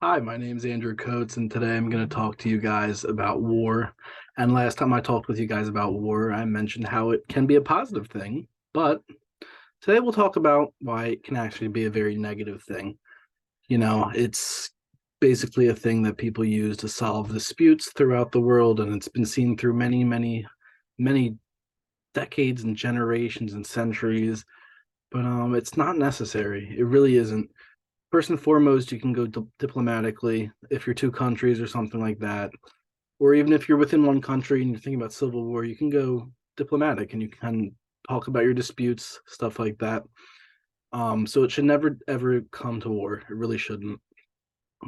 Hi, my name's Andrew Coates, and today I'm going to talk to you guys about war. And last time I talked with you guys about war, I mentioned how it can be a positive thing, but today we'll talk about why it can actually be a very negative thing. It's basically a thing that people use to solve disputes throughout the world, and it's been seen through many, many, many decades and generations and centuries, but it's not necessary. It really isn't. First and foremost, you can go diplomatically if you're two countries or something like that. Or even if you're within one country and you're thinking about civil war, you can go diplomatic and you can talk about your disputes, stuff like that. So it should never ever come to war. It really shouldn't.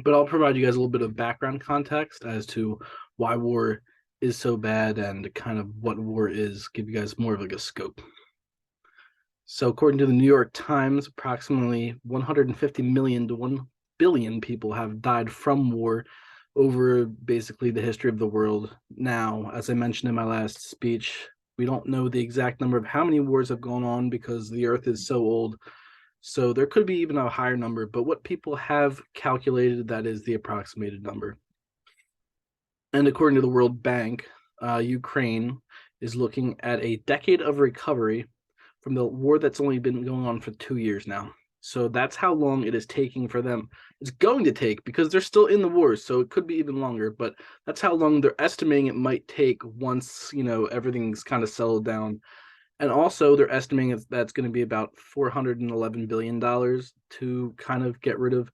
But I'll provide you guys a little bit of background context as to why war is so bad and kind of what war is, give you guys more of like a scope. So, according to the New York Times, approximately 150 million to 1 billion people have died from war over basically the history of the world. Now, as I mentioned in my last speech, we don't know the exact number of how many wars have gone on because the earth is so old. So, there could be even a higher number, but what people have calculated, that is the approximated number. And according to the World Bank, Ukraine is looking at a decade of recovery from the war that's only been going on for 2 years now. So that's how long it is taking for them. It's going to take because they're still in the war, so it could be even longer, but that's how long they're estimating it might take once, everything's kind of settled down. And also they're estimating that's going to be about $411 billion to kind of get rid of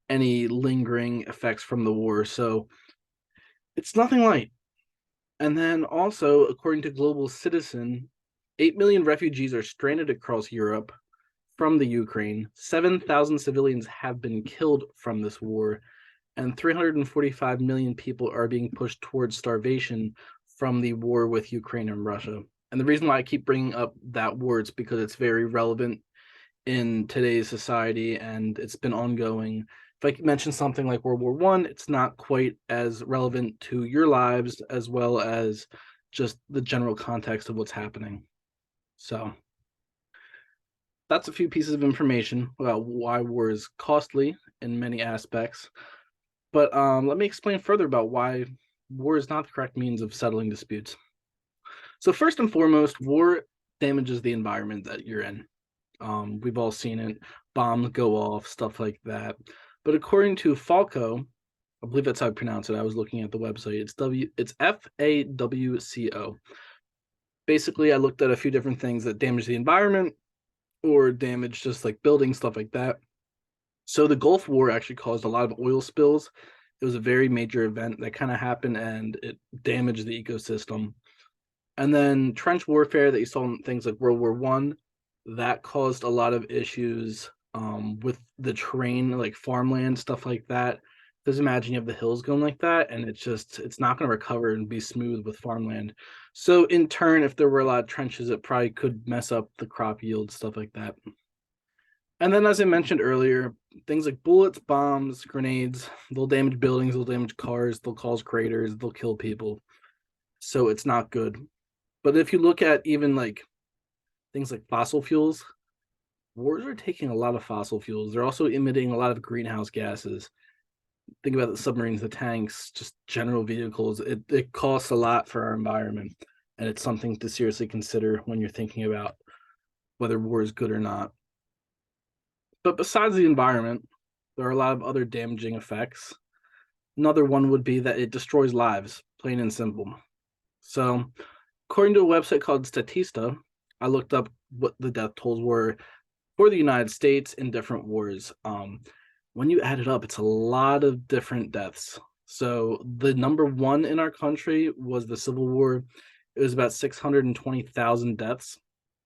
any lingering effects from the war. So it's nothing light. And then also, according to Global Citizen, 8 million refugees are stranded across Europe from the Ukraine. 7,000 civilians have been killed from this war, and 345 million people are being pushed towards starvation from the war with Ukraine and Russia. And the reason why I keep bringing up that war is because it's very relevant in today's society and it's been ongoing. If I mention something like World War One, it's not quite as relevant to your lives as well as just the general context of what's happening. So that's a few pieces of information about why war is costly in many aspects. But let me explain further about why war is not the correct means of settling disputes. So first and foremost, war damages the environment that you're in. We've all seen it. Bombs go off, stuff like that. But according to Falco, I believe that's how I pronounce it. I was looking at the website. It's FAWCO. Basically, I looked at a few different things that damage the environment or damage just like buildings, stuff like that. So the Gulf War actually caused a lot of oil spills. It was a very major event that kind of happened and it damaged the ecosystem. And then trench warfare that you saw in things like World War One, that caused a lot of issues with the terrain, like farmland, stuff like that. Because imagine you have the hills going like that, and it's not going to recover and be smooth with farmland. So in turn, if there were a lot of trenches, it probably could mess up the crop yield, stuff like that. And then, as I mentioned earlier, things like bullets, bombs, grenades, they'll damage buildings, they'll damage cars, they'll cause craters, they'll kill people. So it's not good. But if you look at even like things like fossil fuels, wars are taking a lot of fossil fuels. They're also emitting a lot of greenhouse gases. Think about the submarines, the tanks, just general vehicles. It costs a lot for our environment. And it's something to seriously consider when you're thinking about whether war is good or not. But besides the environment, there are a lot of other damaging effects. Another one would be that it destroys lives, plain and simple. So, according to a website called Statista, I looked up what the death tolls were for the United States in different wars. When you add it up, it's a lot of different deaths. So the number one in our country was the Civil War. It was about 620,000 deaths.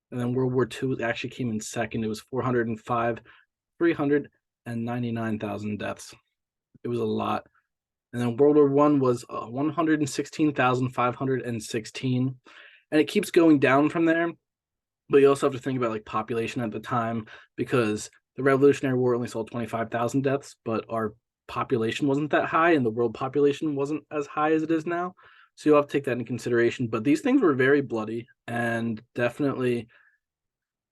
And then World War II actually came in second. It was 399,000 deaths. It was a lot. And then World War One was 116,516. And it keeps going down from there. But you also have to think about like population at the time because the Revolutionary War only saw 25,000 deaths, but our population wasn't that high and the world population wasn't as high as it is now. So you'll have to take that into consideration. But these things were very bloody and definitely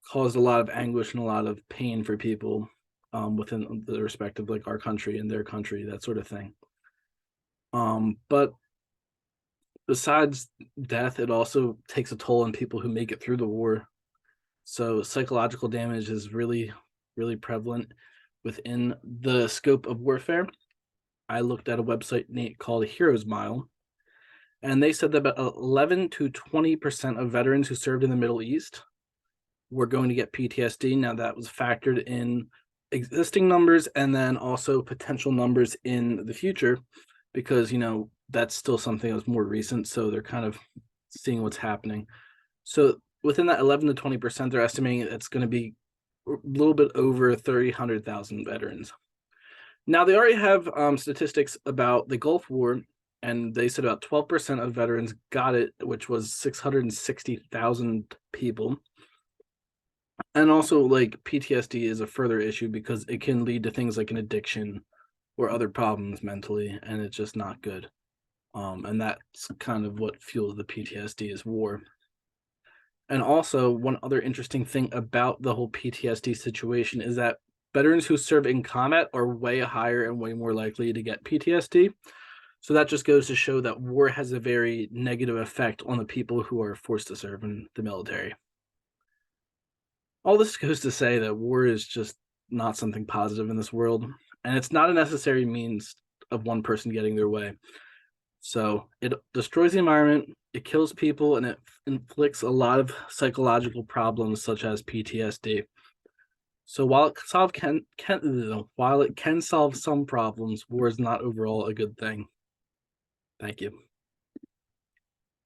caused a lot of anguish and a lot of pain for people. within the respective, like our country and their country, that sort of thing. But besides death, it also takes a toll on people who make it through the war. So psychological damage is really, really prevalent within the scope of warfare. I looked at a website called Heroes Mile, and they said that about 11 to 20% of veterans who served in the Middle East were going to get PTSD. Now, that was factored in existing numbers and then also potential numbers in the future, because, that's still something that's more recent. So they're kind of seeing what's happening. So within that 11 to 20%, they're estimating it's going to be a little bit over 300,000 veterans. Now, they already have statistics about the Gulf War, and they said about 12% of veterans got it, which was 660,000 people. And also, like, PTSD is a further issue because it can lead to things like an addiction or other problems mentally, and it's just not good. And that's kind of what fuels the PTSD is war. And also, one other interesting thing about the whole PTSD situation is that veterans who serve in combat are way higher and way more likely to get PTSD. So that just goes to show that war has a very negative effect on the people who are forced to serve in the military. All this goes to say that war is just not something positive in this world, and it's not a necessary means of one person getting their way. So it destroys the environment, it kills people, and it inflicts a lot of psychological problems such as PTSD. So while it can solve some problems, war is not overall a good thing. Thank you.